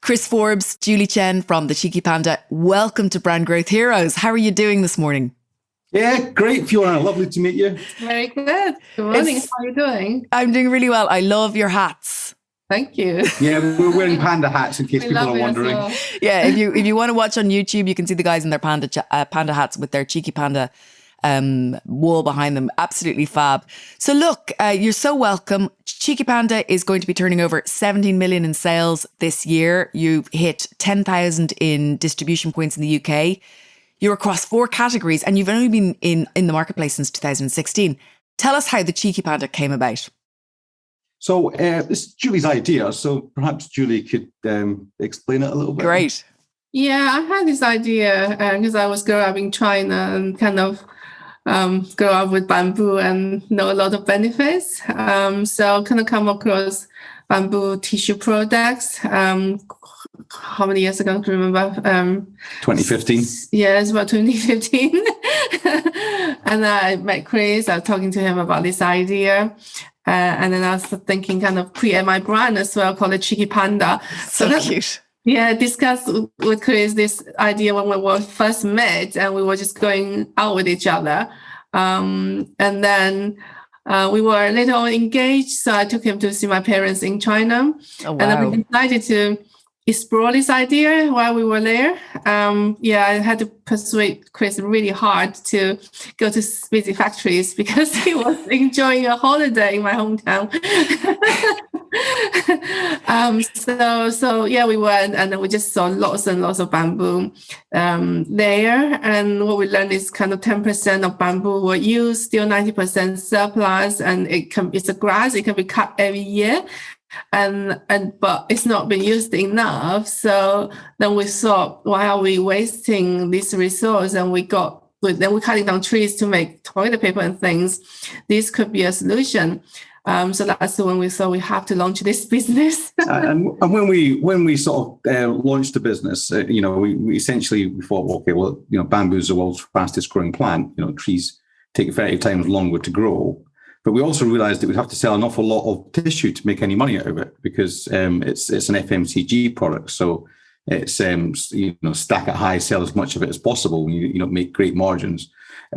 Chris Forbes, Julie Chen from the Cheeky Panda. Welcome to Brand Growth Heroes. How are you doing this morning? Yeah, great, Fiona. Lovely to meet you. Very good. Good morning. How are you doing? I'm doing really well. I love your hats. Thank you. Yeah, we're wearing panda hats in case people are wondering. Well. Yeah, if you want to watch on YouTube, you can see the guys in their panda hats with their Cheeky Panda wall behind them. Absolutely fab. So look, you're so welcome. Cheeky Panda is going to be turning over 17 million in sales this year. You've hit 10,000 in distribution points in the UK. You're across 4 categories and you've only been in the marketplace since 2016. Tell us how the Cheeky Panda came about. So this is Julie's idea. So perhaps Julie could explain it a little bit. Great. Yeah, I had this idea because I was growing up in China and kind of grow up with bamboo and know a lot of benefits. So kind of come across bamboo tissue products. How many years ago? I can remember. 2015. Yeah, it's about 2015. And I met Chris. I was talking to him about this idea. And then I was thinking kind of create my brand as well, called the Cheeky Panda. So cute. Yeah, discussed with Chris this idea when we were first met and we were just going out with each other. And then we were later on engaged. So I took him to see my parents in China. Oh, wow. And then we decided to explore this idea while we were there. I had to persuade Chris really hard to go to visit factories because he was enjoying a holiday in my hometown. We went and then we just saw lots and lots of bamboo there. And what we learned is kind of 10% of bamboo were used, still 90% surplus, and it's a grass. It can be cut every year. But it's not been used enough. So then we thought, why are we wasting this resource? And we're cutting down trees to make toilet paper and things. This could be a solution. So that's when we thought we have to launch this business. and when we sort of launched the business, we essentially thought, okay, well, bamboo is the world's fastest growing plant. Trees take 30 times longer to grow. But we also realized that we'd have to sell an awful lot of tissue to make any money out of it because it's an FMCG product. So it's stack it high, sell as much of it as possible. You make great margins.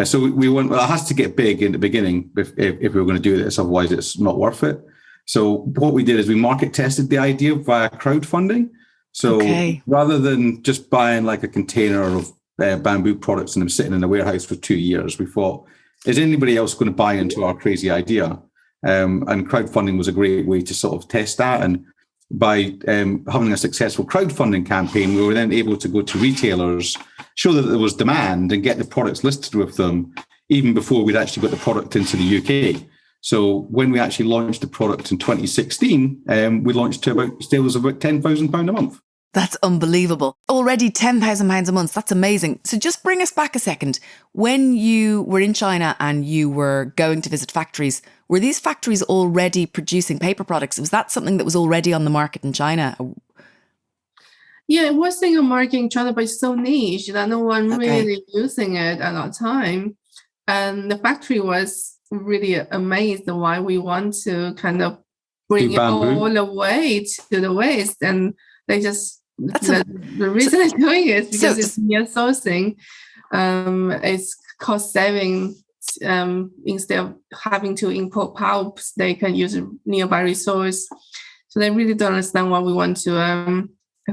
So we went, well, it has to get big in the beginning if we were going to do this. Otherwise, it's not worth it. So what we did is we market tested the idea via crowdfunding. So rather than just buying like a container of bamboo products and them sitting in a warehouse for 2 years, we thought, is anybody else going to buy into our crazy idea? And crowdfunding was a great way to sort of test that. And by having a successful crowdfunding campaign, we were then able to go to retailers, show that there was demand and get the products listed with them even before we'd actually got the product into the UK. So when we actually launched the product in 2016, we launched to about sales of about £10,000 a month. That's unbelievable. Already £10,000 a month. That's amazing. So just bring us back a second. When you were in China and you were going to visit factories, were these factories already producing paper products? Was that something that was already on the market in China? Yeah, it was in the market in China, but it's so niche that no one really using it at that time. And the factory was really amazed why we want to kind of bring it all the way to the West. And they just... The reason they're doing it is because it's near sourcing. It's cost saving. Instead of having to import pulps, they can use a nearby resource. So they really don't understand why we want to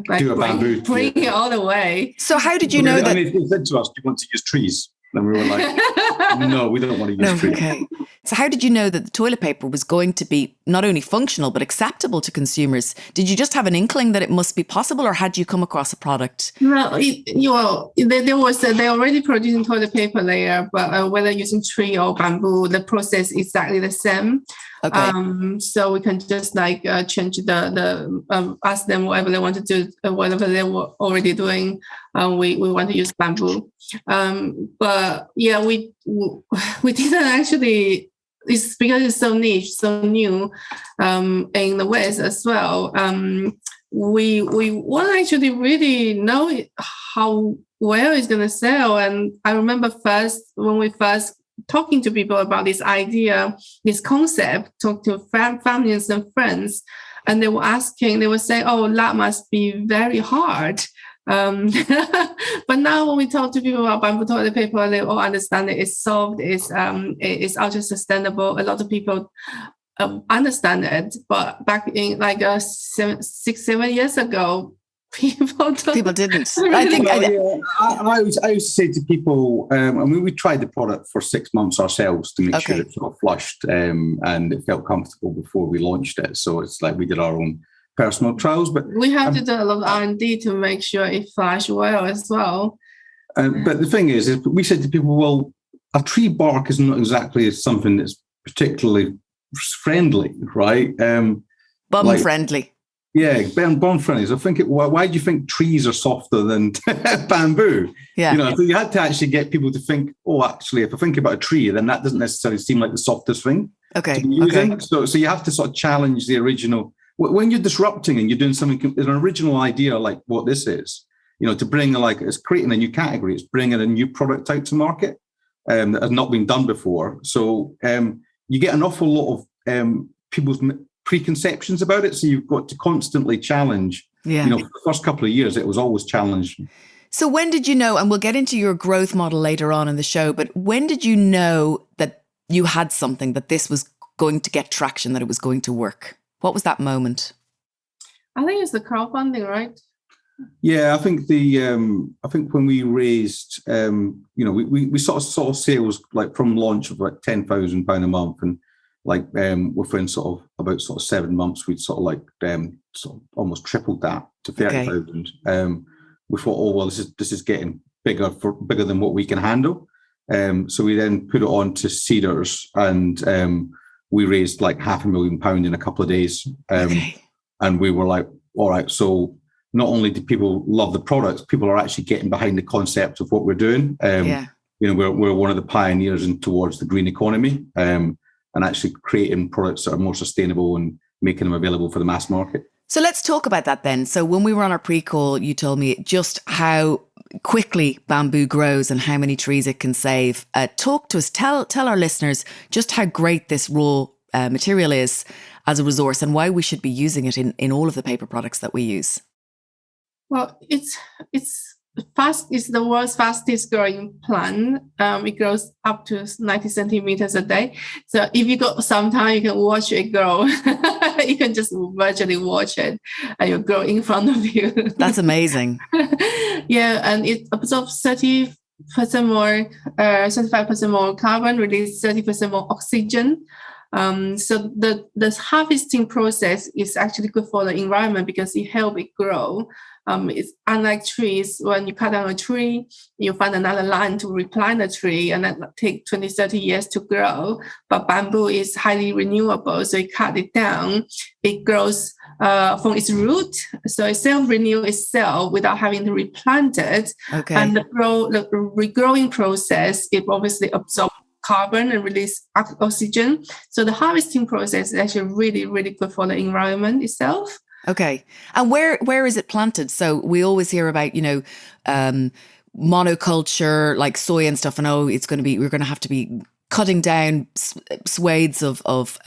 bring it all the way. So how did you know that? They said to us, do you want to use trees? And we were like, no, we don't want to use trees. Okay. So how did you know that the toilet paper was going to be not only functional, but acceptable to consumers? Did you just have an inkling that it must be possible, or had you come across a product? No, they're already producing toilet paper there, but whether using tree or bamboo, the process is exactly the same. Okay. So we can just change the ask them whatever they want to do, whatever they were already doing. We want to use bamboo. But yeah, we didn't actually. It's because it's so niche, so new in the West as well. We won't actually really know how well it's going to sell. And I remember when we first talking to people about this idea, this concept, talk to families and friends, and they were saying, oh, that must be very hard. But now when we talk to people about bamboo toilet paper, they all understand that it's soft, it's ultra sustainable. A lot of people understand it, but back in like 6-7 years ago, people didn't. Really, I think I used to say to people, we tried the product for 6 months ourselves to make sure it sort of flushed and it felt comfortable before we launched it. So it's like we did our own personal trials, but we have to do a lot of R&D to make sure it flushed well as well. But the thing is we said to people, well, a tree bark is not exactly something that's particularly friendly, right? Bum friendly. Yeah, bum friendly. So why do you think trees are softer than bamboo? Yeah. So you had to actually get people to think, oh, actually, if I think about a tree, then that doesn't necessarily seem like the softest thing to be using. Okay. So you have to sort of challenge the original. When you're disrupting and you're doing something, an original idea like what this is, to bring it's creating a new category, it's bringing a new product out to market that has not been done before. So you get an awful lot of people's preconceptions about it. So you've got to constantly challenge. Yeah. For the first couple of years, it was always challenged. So when did you know, and we'll get into your growth model later on in the show, but when did you know that you had something, that this was going to get traction, that it was going to work? What was that moment? I think it's the crowdfunding, right? Yeah, I think when we raised, we sort of saw sales like from launch of like £10,000 a month, and within sort of about 7 months, we'd sort of almost tripled that to 30,000. We thought, oh well, this is getting bigger than what we can handle. So we then put it on to Cedars, and we raised like £500,000 in a couple of days. And we were like, all right, so not only do people love the products, people are actually getting behind the concept of what we're doing. We're one of the pioneers towards the green economy, and actually creating products that are more sustainable and making them available for the mass market. So let's talk about that then. So when we were on our pre-call, you told me just how quickly bamboo grows and how many trees it can save. Talk to us, tell our listeners just how great this raw material is as a resource and why we should be using it in all of the paper products that we use. Well, it's the world's fastest growing plant. It grows up to 90 centimeters a day. So if you got some time, you can watch it grow. You can just virtually watch it, and it'll grow in front of you. That's amazing. Yeah, and it absorbs 35% more carbon, release 30% more oxygen. So the harvesting process is actually good for the environment because it helps it grow. It's unlike trees. When you cut down a tree, you find another land to replant the tree, and that take 20, 30 years to grow. But bamboo is highly renewable, so you cut it down, it grows from its root, so it self-renew itself without having to replant it. Okay. And the regrowing process, it obviously absorbs carbon and release oxygen. So the harvesting process is actually really, really good for the environment itself. Okay. And where is it planted? So we always hear about, monoculture, like soy and stuff, and we're going to have to be cutting down swathes of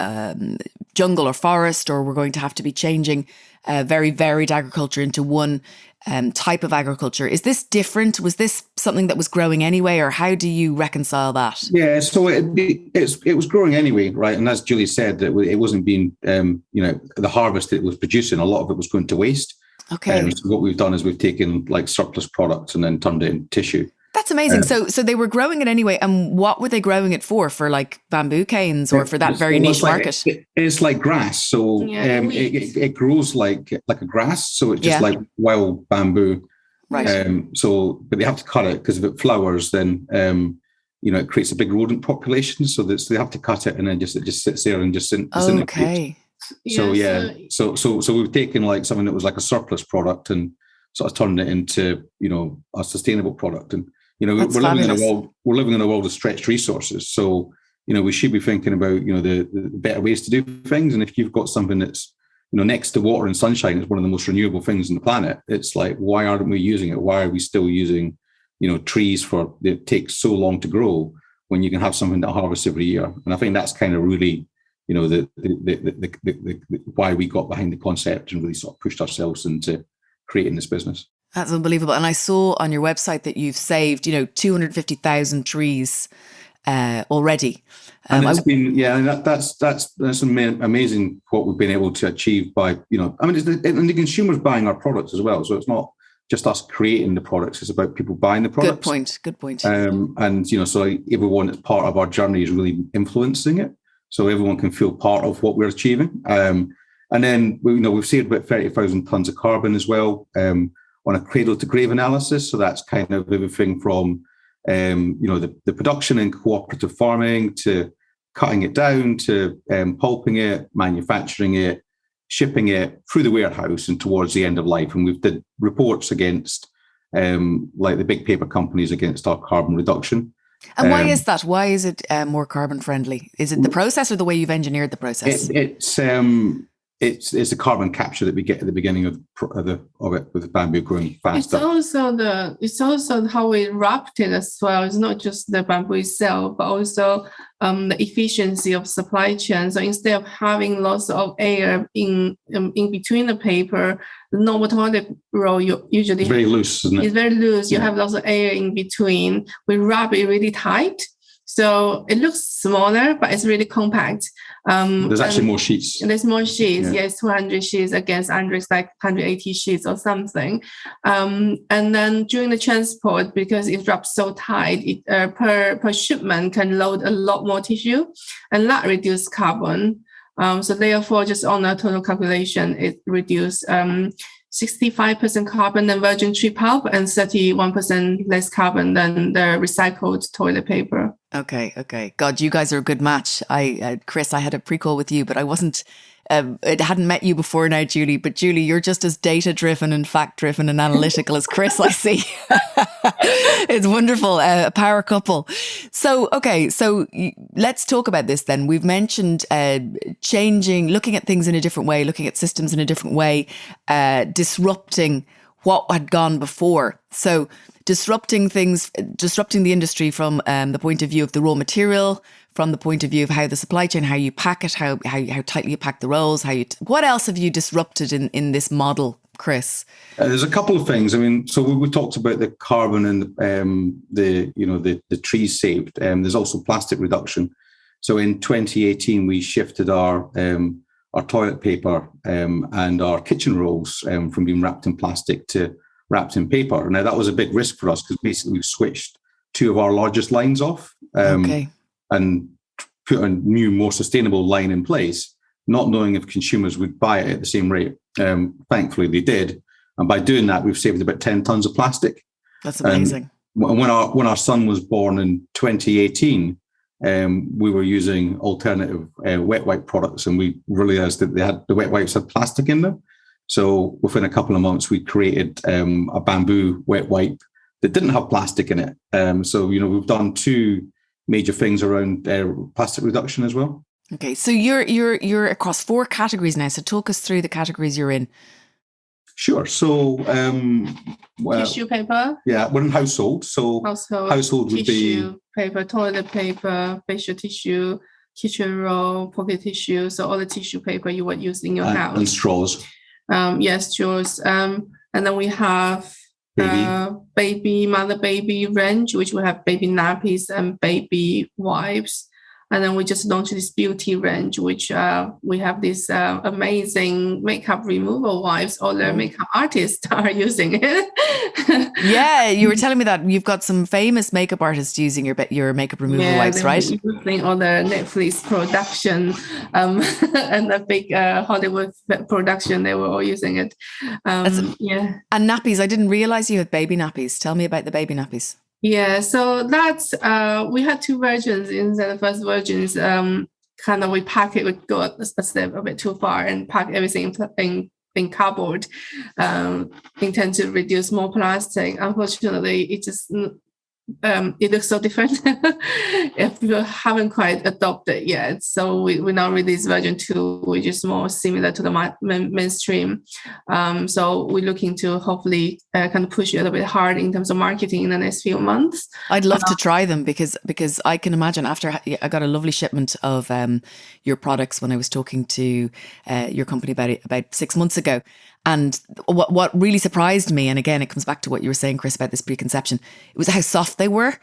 jungle or forest, or we're going to have to be changing very varied agriculture into one type of agriculture. Is this different? Was this something that was growing anyway, or how do you reconcile that? Yeah, so it was growing anyway, right? And as Julie said, it wasn't being, the harvest it was producing, a lot of it was going to waste. Okay. So what we've done is we've taken like surplus products and then turned it into tissue. That's amazing. So they were growing it anyway. And what were they growing it for? For like bamboo canes, or for that very niche market? It's like grass. So it grows like a grass. So it's just like wild bamboo. Right. But they have to cut it because if it flowers, then it creates a big rodent population. So they have to cut it, and then it just sits there and just okay. So we've taken like something that was like a surplus product and sort of turned it into a sustainable product. And we're living in a world of stretched resources. So we should be thinking about the better ways to do things. And if you've got something that's next to water and sunshine, is one of the most renewable things on the planet. It's like, why aren't we using it? Why are we still using trees that take so long to grow when you can have something that harvests every year? And I think that's kind of really why we got behind the concept and really sort of pushed ourselves into creating this business. That's unbelievable. And I saw on your website that you've saved, 250,000 trees already. And it's been, that's amazing what we've been able to achieve by, and the consumers buying our products as well. So it's not just us creating the products; it's about people buying the products. Good point. And so everyone that's part of our journey is really influencing it, so everyone can feel part of what we're achieving. And then we've saved about 30,000 tons of carbon as well on a cradle to grave analysis. So that's kind of everything from the production and cooperative farming to cutting it down to pulping it, manufacturing it, shipping it through the warehouse and towards the end of life. And we've did reports against like the big paper companies against our carbon reduction. And why is that? Why is it more carbon friendly? Is it the process or the way you've engineered the process? It's the carbon capture that we get at the beginning of it with bamboo growing faster. It's also how we wrapped it as well. It's not just the bamboo itself, but also the efficiency of supply chain. So instead of having lots of air in between the paper, the normal toilet roll usually it's very loose, isn't it? It's very loose. You have lots of air in between. We wrap it really tight. So it looks smaller, but it's really compact. There's actually more sheets. There's more sheets. Yes, 200 sheets against Andre's like 180 sheets or something. And then during the transport, because it wraps so tight, it, per shipment can load a lot more tissue, and that reduces carbon. So therefore, just on a total calculation, it reduced 65% carbon than virgin tree pulp and 31% less carbon than the recycled toilet paper. Okay. God, you guys are a good match. Chris, I had a pre-call with you, but I wasn't, I hadn't met you before now, Julie. But Julie, you're just as data-driven and fact-driven and analytical as Chris, I see. It's wonderful, a power couple. So let's talk about this then. We've mentioned looking at things in a different way, looking at systems in a different way, disrupting what had gone before. So disrupting the industry from the point of view of the raw material, from the point of view of how the supply chain, how you pack it, how tightly you pack the rolls, what else have you disrupted in this model, Chris? There's a couple of things. I mean, so we talked about the carbon and the trees saved. There's also plastic reduction. So in 2018, we shifted our toilet paper and our kitchen rolls from being wrapped in plastic to wrapped in paper. Now, that was a big risk for us because basically we switched two of our largest lines off and put a new, more sustainable line in place, not knowing if consumers would buy it at the same rate. Thankfully, they did. And by doing that, we've saved about 10 tons of plastic. That's amazing. And when our son was born in 2018, we were using alternative wet wipe products, and we realized that the wet wipes had plastic in them. So within a couple of months, we created a bamboo wet wipe that didn't have plastic in it. So we've done two major things around plastic reduction as well. Okay, so you're across 4 categories now. So talk us through the categories you're in. Sure. So tissue paper. Yeah, we're in household. So household would tissue, be paper, toilet paper, facial tissue, kitchen roll, pocket tissue. So all the tissue paper you would use in your house. And straws. Yes, straws. And then we have mother baby range, which we have baby nappies and baby wipes. And then we just launched this beauty range, which we have this amazing makeup removal wipes. All the makeup artists are using it. Yeah, you were telling me that you've got some famous makeup artists using your makeup removal wipes, right? Using all the Netflix production and the big Hollywood production, they were all using it. Yeah. And nappies, I didn't realize you had baby nappies. Tell me about the baby nappies. Yeah, so that's we had 2 versions. In the first versions, kind of we pack it, we go a step a bit too far and pack everything in cardboard, intend to reduce more plastic. Unfortunately, it just it looks so different if people haven't quite adopted yet. So we now release version 2, which is more similar to the mainstream. So we're looking to hopefully kind of push it a little bit hard in terms of marketing in the next few months. I'd love to try them because I can imagine after I got a lovely shipment of your products when I was talking to your company about 6 months ago. And what really surprised me, and again, it comes back to what you were saying, Chris, about this preconception, it was how soft they were.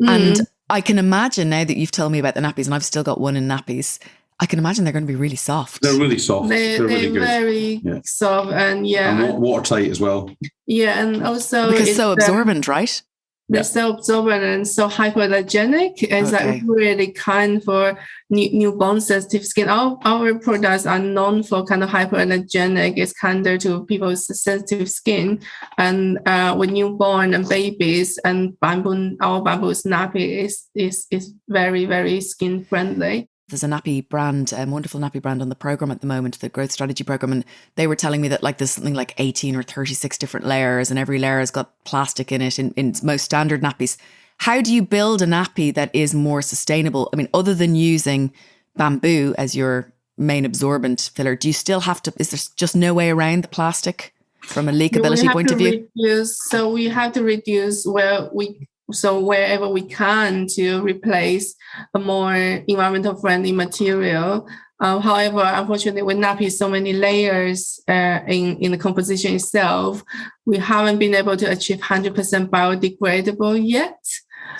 And I can imagine now that you've told me about the nappies, and I've still got one in nappies, I can imagine they're going to be really soft. They're really soft. They're really good. Very soft and and watertight as well. Yeah, and also because it's so absorbent, right? They're so absorbent and so hypoallergenic. It's like really kind for newborn sensitive skin. Our products are known for kind of hypoallergenic. It's kinder to people's sensitive skin. And with newborn and babies, and our bamboo's nappy is very, very skin friendly. There's a nappy brand, a wonderful nappy brand on the program at the moment, the growth strategy program. And they were telling me that like there's something like 18 or 36 different layers, and every layer has got plastic in it in most standard nappies. How do you build a nappy that is more sustainable? I mean, other than using bamboo as your main absorbent filler, do you still have to, is there just no way around the plastic from a leakability point of view? So we have to reduce wherever we can to replace a more environmental friendly material. However, unfortunately, with nappies, so many layers in the composition itself, we haven't been able to achieve 100% biodegradable yet.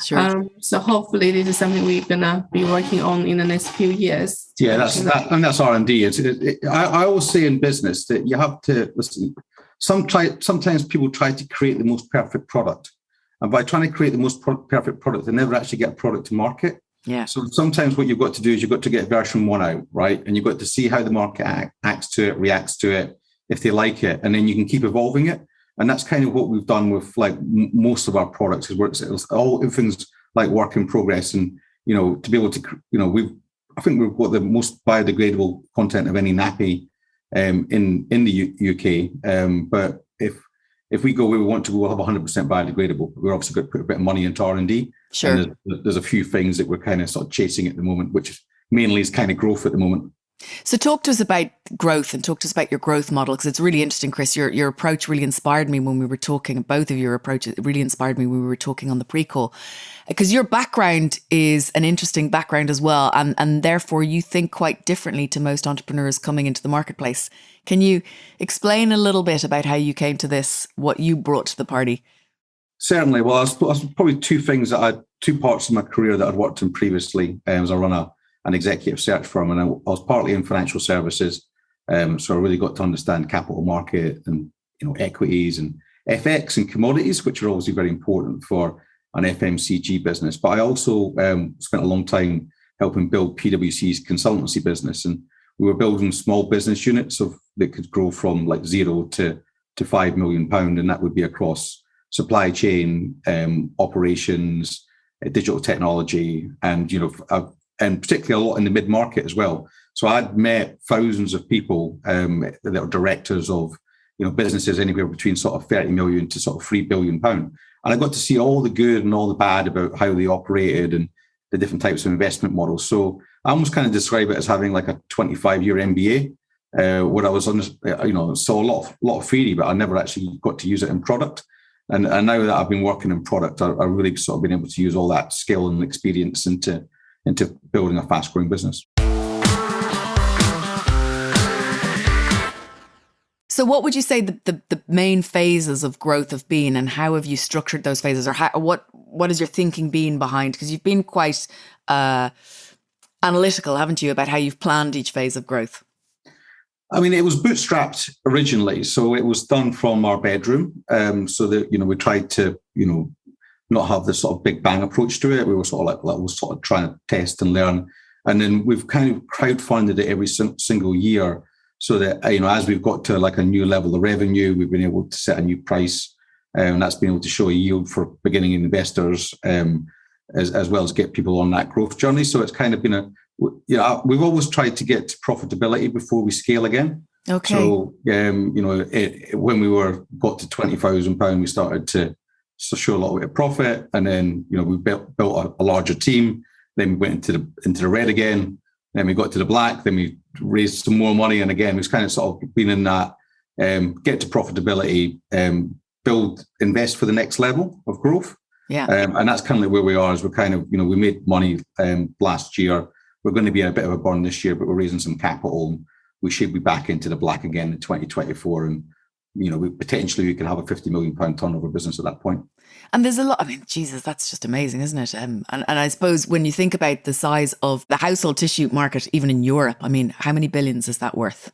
Sure. So hopefully this is something we're gonna be working on in the next few years. Yeah, that's R&D. I always say in business that you have to listen. Sometimes people try to create the most perfect product. And by trying to create the most perfect product, they never actually get a product to market. Yeah. So sometimes what you've got to do is you've got to get version 1 out, right? And you've got to see how the market acts to it, reacts to it, if they like it, and then you can keep evolving it. And that's kind of what we've done with like most of our products. Is everything's like work in progress, and to be able to, I think we've got the most biodegradable content of any nappy in the UK. But if we go where we want to, we'll have 100% biodegradable. We're obviously going to put a bit of money into R&D. Sure. And there's a few things that we're kind of sort of chasing at the moment, which mainly is kind of growth at the moment. So talk to us about growth and talk to us about your growth model, because it's really interesting, Chris. Your approach really inspired me when we were talking. Both of your approaches really inspired me when we were talking on the pre-call, because your background is an interesting background as well, and therefore you think quite differently to most entrepreneurs coming into the marketplace. Can you explain a little bit about how you came to this, what you brought to the party? Certainly. Well, I was probably two parts of my career that I'd worked in previously. As I run an executive search firm, and I was partly in financial services. So I really got to understand capital market and equities and FX and commodities, which are obviously very important for an FMCG business. But I also spent a long time helping build PwC's consultancy business, and we were building small business units that could grow from like 0 to £5 million, and that would be across supply chain, operations, digital technology, and and particularly a lot in the mid-market as well. So I'd met thousands of people that are directors of businesses anywhere between sort of 30 million to sort of £3 billion. And I got to see all the good and all the bad about how they operated and the different types of investment models. So I almost kind of describe it as having like a 25-year MBA, where I was on, so a lot of theory, but I never actually got to use it in product. And now that I've been working in product, I really sort of been able to use all that skill and experience into building a fast-growing business. So what would you say the main phases of growth have been, and how have you structured those phases, or what has your thinking been behind? Because you've been quite analytical, haven't you, about how you've planned each phase of growth? I mean, it was bootstrapped originally, so it was done from our bedroom. So that we tried to not have this sort of big bang approach to it. We were sort of trying to test and learn, and then we've kind of crowdfunded it every single year, so that as we've got to like a new level of revenue, we've been able to set a new price, and that's been able to show a yield for beginning investors, as well as get people on that growth journey. So it's kind of been we've always tried to get to profitability before we scale again. Okay. So when we got to £20,000, we started to show a lot of profit, and then we built a larger team. Then we went into the red again. Then we got to the black. Then we raised some more money, and again, it's kind of sort of been in that get to profitability, build, invest for the next level of growth. Yeah, and that's kind of where we are. Is we're kind of we made money last year. We're going to be in a bit of a burn this year, but we're raising some capital. We should be back into the black again in 2024, and we potentially can have a £50 million turnover business at that point. And there's a lot. I mean, Jesus, that's just amazing, isn't it? And I suppose when you think about the size of the household tissue market, even in Europe, I mean, how many billions is that worth?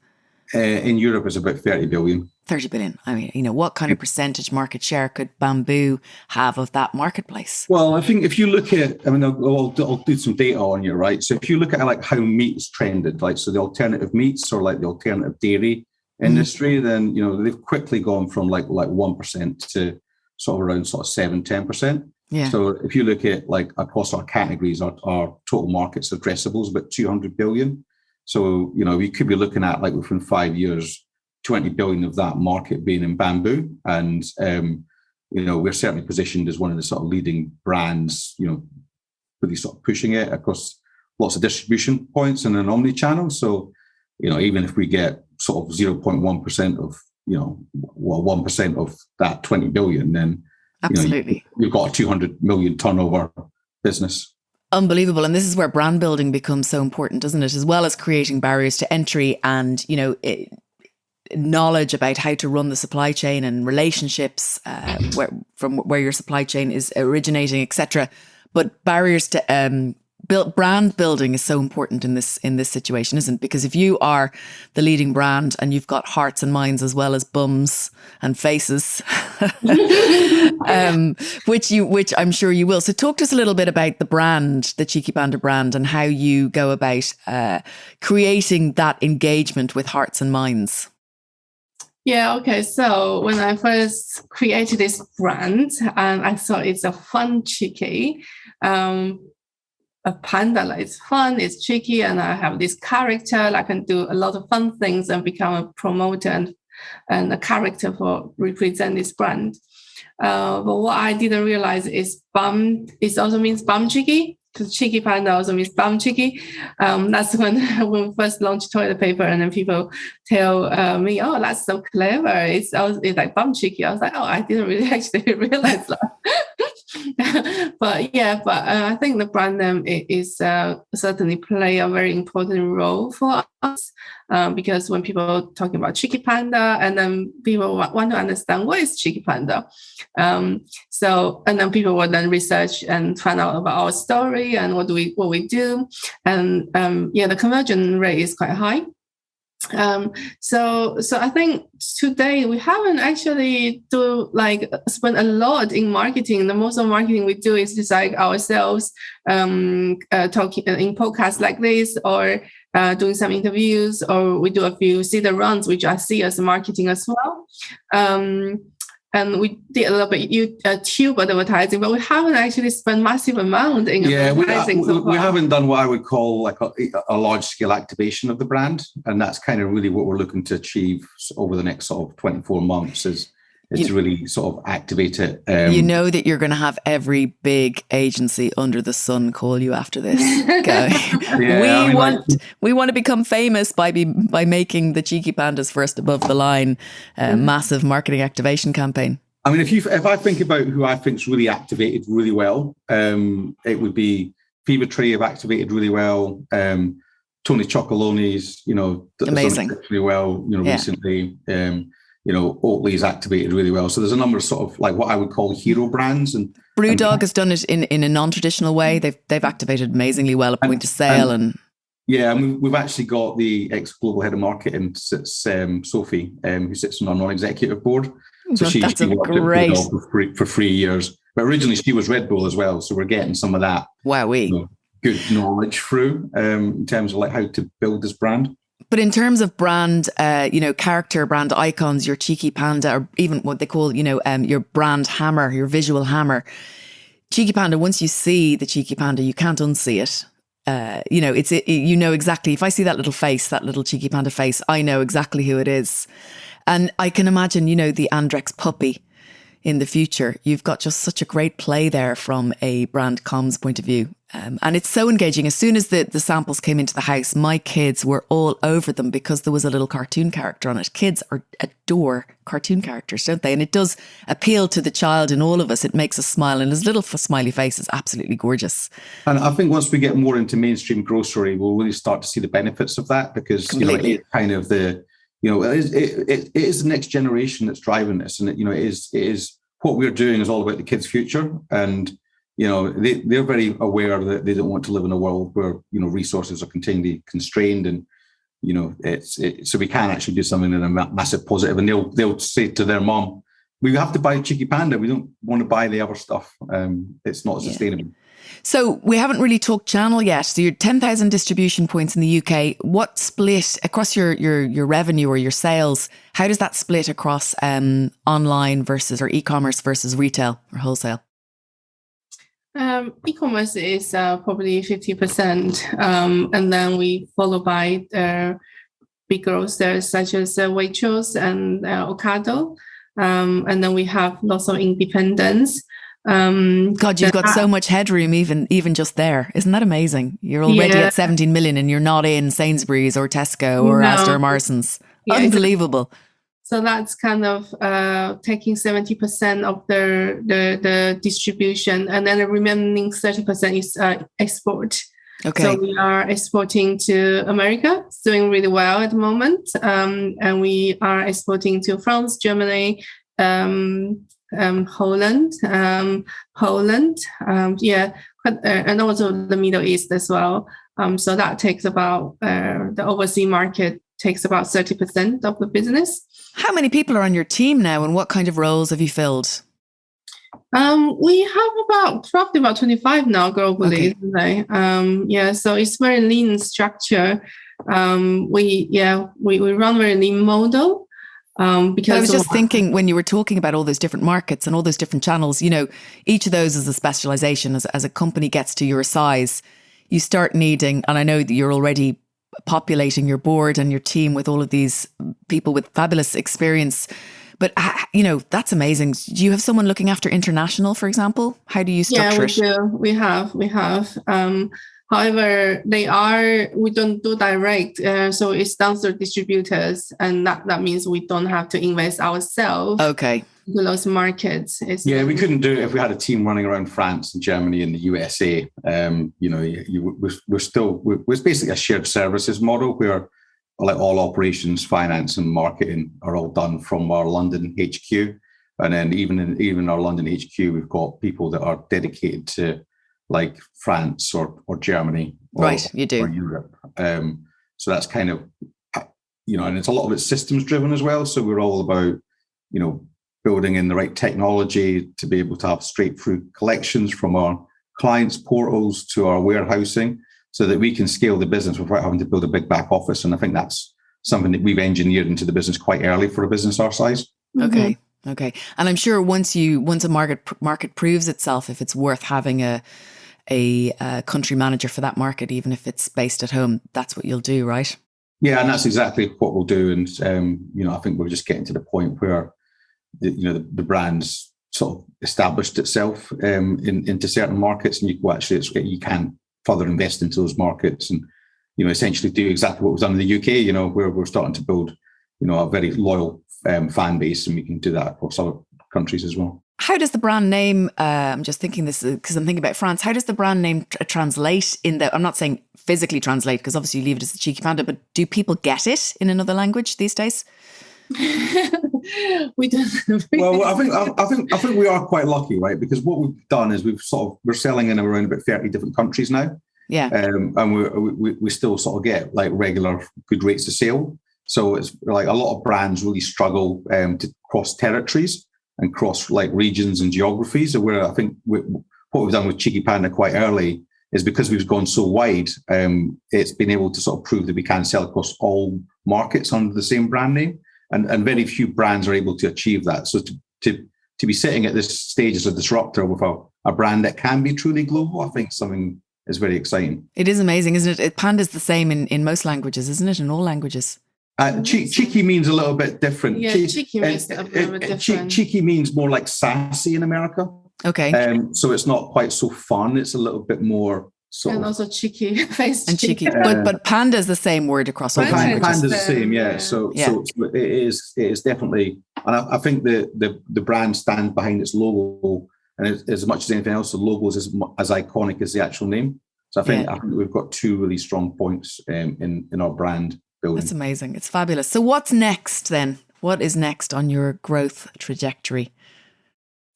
In Europe, it's about 30 billion. 30 billion. I mean, what kind of percentage market share could bamboo have of that marketplace? Well, I think if you look at, I'll do some data on you, right? So if you look at like how meat's trended, like so the alternative meats or like the alternative dairy industry, then they've quickly gone from like 1% to sort of around 7-10%. Yeah. So if you look at like across our categories, our total markets addressable is about 200 billion. So we could be looking at like within 5 years, 20 billion of that market being in bamboo, and we're certainly positioned as one of the sort of leading brands, really sort of pushing it across lots of distribution points and an omni-channel. So even if we get sort of 0.1% of 1% of that 20 billion, then absolutely you've got a 200 million turnover business. Unbelievable. And this is where brand building becomes so important, doesn't it? As well as creating barriers to entry and, knowledge about how to run the supply chain and relationships from where your supply chain is originating, etc. But barriers to brand building is so important in this situation, isn't it? Because if you are the leading brand and you've got hearts and minds as well as bums and faces, which I'm sure you will. So talk to us a little bit about the brand, the Cheeky Panda brand, and how you go about creating that engagement with hearts and minds. Yeah, okay. So when I first created this brand, I thought it's a fun cheeky. A panda, like it's fun, it's cheeky, and I have this character. I can do a lot of fun things and become a promoter and a character for represent this brand. But what I didn't realize is it also means bum cheeky, because cheeky panda also means bum cheeky. That's when we first launched toilet paper, and then people tell me, "Oh, that's so clever. It's like bum cheeky." I was like, "Oh, I didn't really actually realize that." But I think the brand name is certainly play a very important role for us, because when people talking about Cheeky Panda, and then people want to understand what is Cheeky Panda, and then people will then research and find out about our story and what we do, and the conversion rate is quite high. So I think today we haven't actually spend a lot in marketing. The most of marketing we do is just like ourselves talking in podcasts like this, or doing some interviews, or we do a few seeder runs, which I see as marketing as well. And we did a little bit YouTube advertising, but we haven't actually spent massive amount in advertising so far. We haven't done what I would call like a large scale activation of the brand, and that's kind of really what we're looking to achieve over the next sort of 24 months is to really sort of activate it. You know that you're going to have every big agency under the sun call you after this. We want to become famous by making the Cheeky Pandas first above the line massive marketing activation campaign. I mean, if I think about who I think's really activated really well, it would be Fever Tree have activated really well. Tony Chocolonely's, amazing, really well, recently. Oatly's activated really well. So there's a number of sort of like what I would call hero brands, and Brewdog has done it in a non-traditional way. They've activated amazingly well at point of sale, and we've actually got the ex-global head of marketing, Sophie, who sits on our non-executive board. So she worked at Brewdog for 3 years. But originally she was Red Bull as well. So we're getting some of that good knowledge through in terms of like how to build this brand. But in terms of brand, character, brand icons, your Cheeky Panda, or even what they call, your brand hammer, your visual hammer, Cheeky Panda, once you see the Cheeky Panda, you can't unsee it. Exactly. If I see that little face, that little Cheeky Panda face, I know exactly who it is. And I can imagine, the Andrex puppy, in the future. You've got just such a great play there from a brand comms point of view. And it's so engaging. As soon as the samples came into the house, my kids were all over them because there was a little cartoon character on it. Kids adore cartoon characters, don't they? And it does appeal to the child in all of us. It makes us smile. And his little smiley face is absolutely gorgeous. And I think once we get more into mainstream grocery, we'll really start to see the benefits of that, because Completely. it's kind of the, it is the next generation that's driving this. And it is what we're doing is all about the kids' future. And they're very aware that they don't want to live in a world where resources are continually constrained, and so we can actually do something in a massive positive. And they'll say to their mom, "We have to buy Cheeky Panda. We don't want to buy the other stuff. It's not sustainable." Yeah. So we haven't really talked channel yet. So you're 10,000 distribution points in the UK. What split across your revenue or your sales? How does that split across online versus, or e-commerce versus retail or wholesale? E-commerce is probably 50%, and then we follow by big grocers such as Waitrose and Ocado, and then we have lots of independents. God, you've got so much headroom even just there. Isn't that amazing? You're already at 17 million and you're not in Sainsbury's or Tesco or Asda or Morrison's. Unbelievable. So that's kind of taking 70% of the distribution, and then the remaining 30% is export. Okay. So we are exporting to America. It's doing really well at the moment. And we are exporting to France, Germany, Holland, Poland, and also the Middle East as well. So that takes about, the overseas market takes about 30% of the business. How many people are on your team now, and what kind of roles have you filled? We have roughly about 25 now globally. Okay. So it's very lean structure. We run very lean model. Because I was just thinking, when you were talking about all those different markets and all those different channels, each of those is a specialization. As a company gets to your size, you start needing, and I know that you're already populating your board and your team with all of these people with fabulous experience. But, that's amazing. Do you have someone looking after international, for example? How do you structure it? Yeah, we have. However, we don't do direct, so it's down to distributors, and that means we don't have to invest ourselves. Okay. To those markets. We couldn't do it if we had a team running around France and Germany and the USA. We're basically a shared services model where like all operations, finance, and marketing are all done from our London HQ, and then even in our London HQ, we've got people that are dedicated to like France or Germany, right? You do, or Europe. So that's kind of and it's a lot of it's systems driven as well. So we're all about building in the right technology to be able to have straight through collections from our clients' portals to our warehousing, so that we can scale the business without having to build a big back office. And I think that's something that we've engineered into the business quite early for a business our size. Okay. Okay. And I'm sure once a market proves itself, if it's worth having a country manager for that market, even if it's based at home, that's what you'll do, right? Yeah, and that's exactly what we'll do. And I think we're just getting to the point where the brand's sort of established itself into certain markets, and you can further invest into those markets, and essentially do exactly what was done in the UK. Where we're starting to build a very loyal fan base, and we can do that across other countries as well. How does the brand name, I'm just thinking this because I'm thinking about France, how does the brand name translate I'm not saying physically translate, because obviously you leave it as the Cheeky Panda, but do people get it in another language these days? We don't. Well, I think we are quite lucky, right? Because what we've done is we're selling in around about 30 different countries now. Yeah. And we still sort of get like regular good rates of sale. So it's like a lot of brands really struggle to cross territories and cross like regions and geographies. So where I think what we've done with Cheeky Panda quite early is because we've gone so wide, it's been able to sort of prove that we can sell across all markets under the same brand name. And very few brands are able to achieve that. So to be sitting at this stage as a disruptor with a brand that can be truly global, I think something is very exciting. It is amazing, isn't it? Panda's the same in most languages, isn't it? In all languages. Cheeky means a little bit different. Yeah, cheeky means a little bit different. Cheeky means more like sassy in America. Okay. So it's not quite so fun. It's a little bit more sort and of... also cheeky. Cheeky. But panda is the same word across all languages. Panda is the same, yeah. So it is definitely... And I think the brand stands behind its logo, and as much as anything else, the logo is as iconic as the actual name. So I think we've got two really strong points in our brand building. That's amazing. It's fabulous. So what's next then? What is next on your growth trajectory?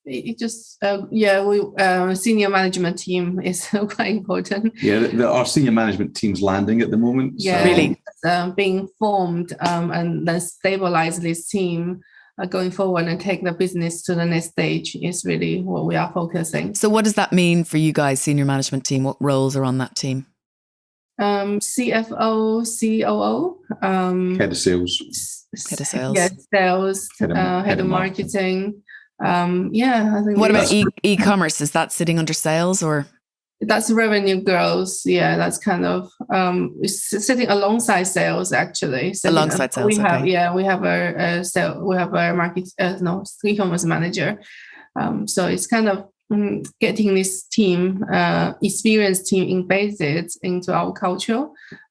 It just we senior management team is quite important. Yeah, our senior management team's landing at the moment. Yeah, so. Really being formed and then stabilize this team going forward and take the business to the next stage is really what we are focusing. So what does that mean for you guys, senior management team? What roles are on that team? CFO, COO, Head of sales. Yeah, sales, head of marketing. I think. What about e-commerce? Is that sitting under sales or? That's revenue growth. Yeah, that's kind of sitting alongside sales actually. Alongside sales, we have our e-commerce manager. So it's kind of getting this team, experienced team embedded into our culture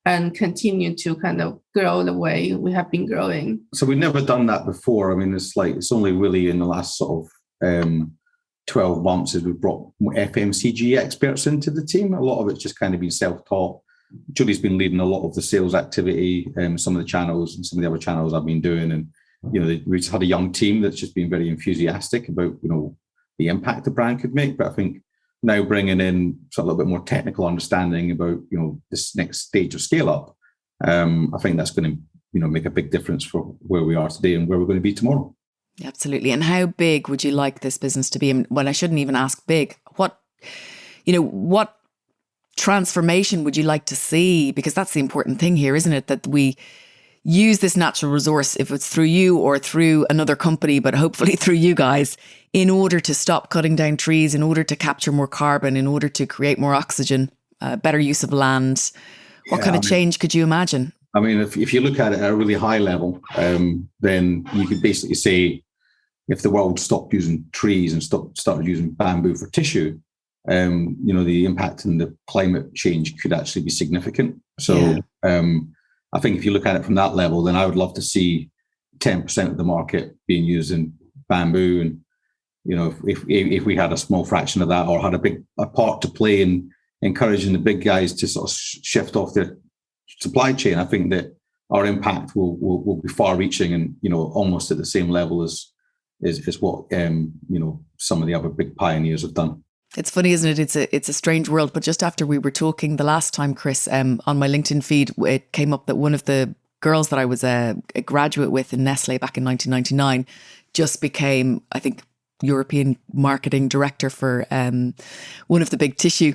and continue to kind of grow the way we have been growing. So we've never done that before. I mean, it's only really in the last sort of 12 months as we've brought FMCG experts into the team. A lot of it's just kind of been self-taught. Julie's been leading a lot of the sales activity, some of the channels and some of the other channels I've been doing. And, we just had a young team that's just been very enthusiastic about, the impact the brand could make. But I think now bringing in sort of a little bit more technical understanding about, this next stage of scale up, I think that's going to, make a big difference for where we are today and where we're going to be tomorrow. Absolutely. And how big would you like this business to be? Well, I shouldn't even ask big. What transformation would you like to see? Because that's the important thing here, isn't it? That we use this natural resource, if it's through you or through another company, but hopefully through you guys, in order to stop cutting down trees, in order to capture more carbon, in order to create more oxygen, better use of land. What kind of change could you imagine? I mean, if you look at it at a really high level, then you could basically say, if the world stopped using trees and started using bamboo for tissue, the impact in the climate change could actually be significant. So I think if you look at it from that level, then I would love to see 10% of the market being used in bamboo. And, if we had a small fraction of that or had a part to play in encouraging the big guys to sort of shift off their supply chain, I think that our impact will be far reaching and, almost at the same level as what, some of the other big pioneers have done. It's funny, isn't it? It's a strange world. But just after we were talking the last time, Chris, on my LinkedIn feed, it came up that one of the girls that I was a graduate with in Nestle back in 1999 just became, I think, European marketing director for one of the big tissue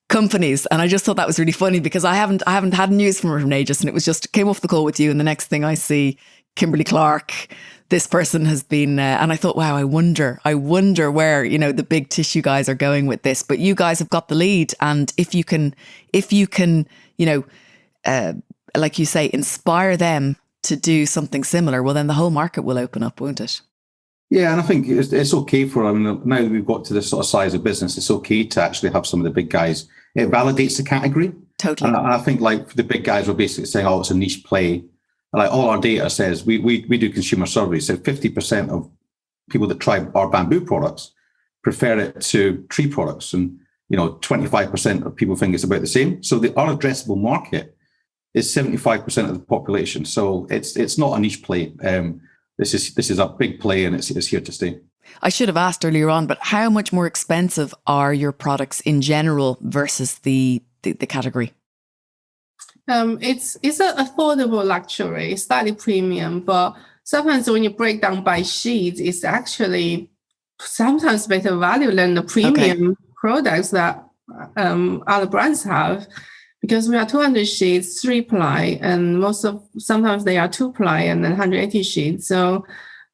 companies. And I just thought that was really funny because I haven't had news from her in ages, and it was just came off the call with you, and the next thing I see, Kimberly Clark, this person has been, and I thought, wow, I wonder where, the big tissue guys are going with this. But you guys have got the lead. And if you can, like you say, inspire them to do something similar, well, then the whole market will open up, won't it? Yeah, and I think it's okay now that we've got to this sort of size of business, it's okay to actually have some of the big guys. It validates the category. Totally. And I think like the big guys were basically saying, it's a niche play. Like all our data says, we do consumer surveys. So 50% of people that try our bamboo products prefer it to tree products, and 25% of people think it's about the same. So our addressable market is 75% of the population. So it's not a niche play. This is a big play, and it's here to stay. I should have asked earlier on, but how much more expensive are your products in general versus the category? It's an affordable luxury, slightly premium, but sometimes when you break down by sheets, it's actually sometimes better value than the premium products that other brands have, because we have 200 sheets, 3-ply, and sometimes they are 2-ply and then 180 sheets. So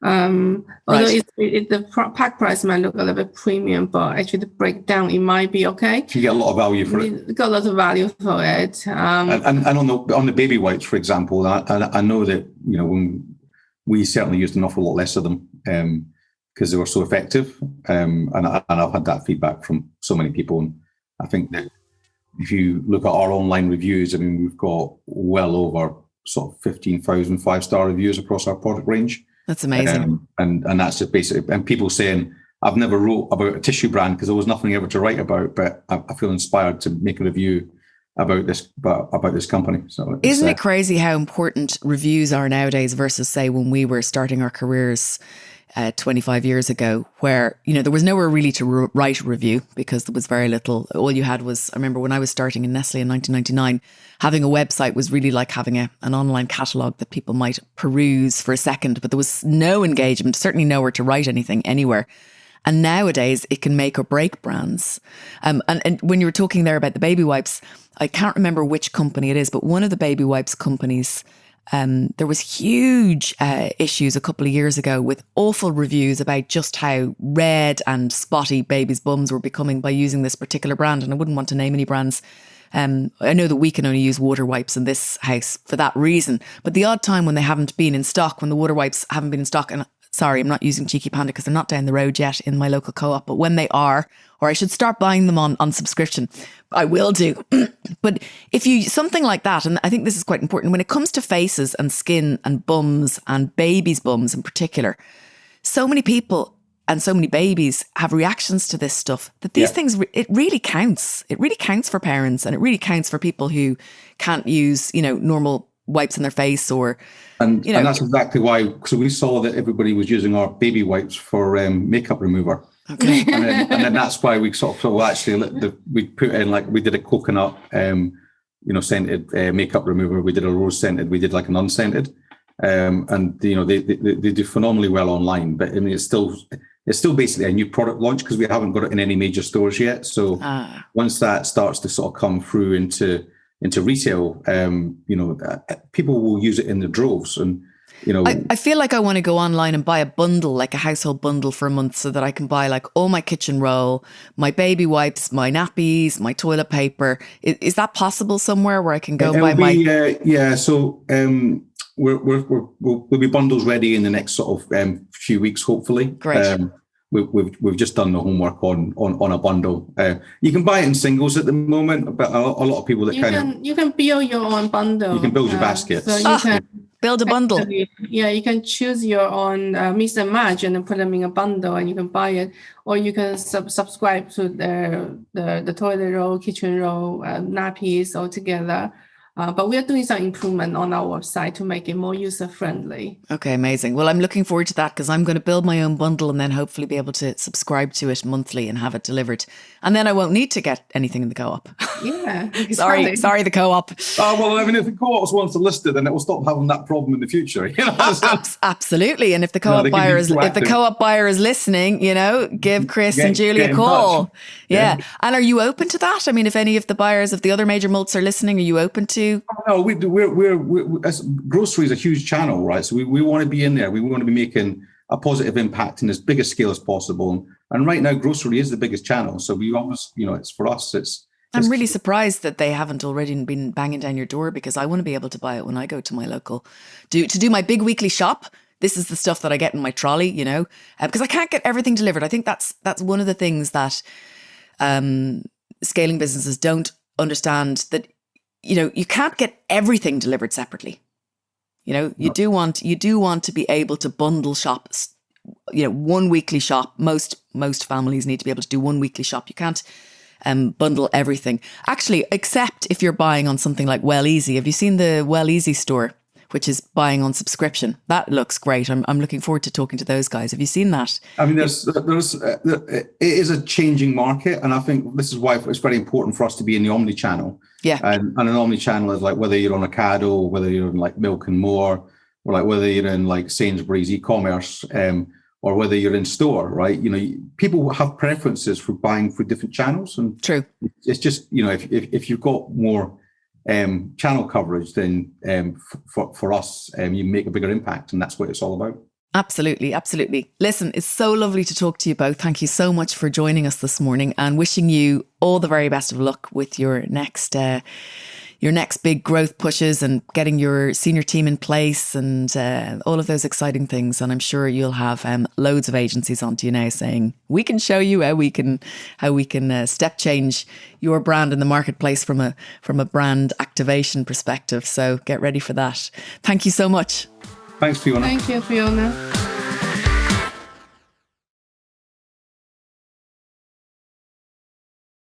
although the pack price might look a little bit premium, but actually the breakdown, it might be okay. You get a lot of value for it. You got a lot of value for it. And on the baby wipes, for example, I know that when we certainly used an awful lot less of them because they were so effective. And I've had that feedback from so many people. And I think that if you look at our online reviews, I mean, we've got well over sort of 15,000 5-star reviews across our product range. That's amazing. And that's just basically, and people saying, I've never wrote about a tissue brand because there was nothing ever to write about, but I feel inspired to make a review about this company. So isn't it crazy how important reviews are nowadays versus, say, when we were starting our careers 25 years ago, where, there was nowhere really to write a review because there was very little. All you had was, I remember when I was starting in Nestle in 1999, having a website was really like having an online catalogue that people might peruse for a second, but there was no engagement, certainly nowhere to write anything anywhere. And nowadays it can make or break brands. And when you were talking there about the baby wipes, I can't remember which company it is, but one of the baby wipes companies, there was huge issues a couple of years ago with awful reviews about just how red and spotty babies' bums were becoming by using this particular brand. And I wouldn't want to name any brands. I know that we can only use water wipes in this house for that reason. But the odd time when they haven't been in stock, when the water wipes haven't been in stock, and sorry, I'm not using Cheeky Panda because they're not down the road yet in my local co-op, but when they are, or I should start buying them on subscription, I will do. But if you, something like that, and I think this is quite important, when it comes to faces and skin and bums and babies' bums in particular, so many people and so many babies have reactions to this stuff that these things, it really counts. It really counts for parents, and it really counts for people who can't use, normal wipes on their face or, and that's exactly why. So we saw that everybody was using our baby wipes for makeup remover. Okay. and then that's why we sort of thought, well, actually, we put in, like, we did a coconut, scented makeup remover. We did a rose scented. We did like an unscented, and they do phenomenally well online. But I mean, it's still basically a new product launch because we haven't got it in any major stores yet. So once that starts to sort of come through into retail, people will use it in the droves. And, I feel like I want to go online and buy a bundle, like a household bundle for a month, so that I can buy like all my kitchen roll, my baby wipes, my nappies, my toilet paper. Is that possible somewhere where I can go buy my... So we'll be bundles ready in the next sort of few weeks, hopefully. Great. We've just done the homework on a bundle. You can buy it in singles at the moment, but a lot of people that you can build your own bundle. You can build your baskets. So you can build a bundle. You can choose your own mix and match and then put them in a bundle, and you can buy it, or you can subscribe to the toilet roll, kitchen roll, nappies all together. But we are doing some improvement on our website to make it more user-friendly. Okay, amazing. Well, I'm looking forward to that because I'm going to build my own bundle and then hopefully be able to subscribe to it monthly and have it delivered. And then I won't need to get anything in the co-op. Yeah. Exactly. Sorry, the co-op. Well, I mean, if the co-op wants to list it, then it will stop having that problem in the future. Absolutely. And if the co-op buyer is listening, give Chris and Julie a call. Yeah. And are you open to that? I mean, if any of the buyers of the other major mults are listening, are you open to? No, we're grocery is a huge channel, right? So we want to be in there. We want to be making a positive impact in as big a scale as possible. And right now, grocery is the biggest channel. So we almost, it's for us. I'm really surprised that they haven't already been banging down your door, because I want to be able to buy it when I go to my local, to do my big weekly shop. This is the stuff that I get in my trolley, because I can't get everything delivered. I think that's one of the things that scaling businesses don't understand, that you can't get everything delivered separately. You do want to be able to bundle shops, one weekly shop. Most families need to be able to do one weekly shop. You can't bundle everything. Actually, except if you're buying on something like Well Easy. Have you seen the Well Easy store, which is buying on subscription? That looks great. I'm looking forward to talking to those guys. Have you seen that? I mean, it is a changing market, and I think this is why it's very important for us to be in the omni-channel. Yeah. And an omni-channel is like whether you're on Ocado, or whether you're in like Milk and More, or like whether you're in like Sainsbury's e-commerce, or whether you're in store, right? People have preferences for buying through different channels, and true. It's just if you've got more channel coverage, then for us, you make a bigger impact, and that's what it's all about. Absolutely, absolutely. Listen, it's so lovely to talk to you both. Thank you so much for joining us this morning, and wishing you all the very best of luck with your next your next big growth pushes and getting your senior team in place and all of those exciting things. And I'm sure you'll have loads of agencies onto you now saying, we can show you how we can step change your brand in the marketplace from a brand activation perspective. So get ready for that. Thank you so much. Thanks, Fiona. Thank you, Fiona.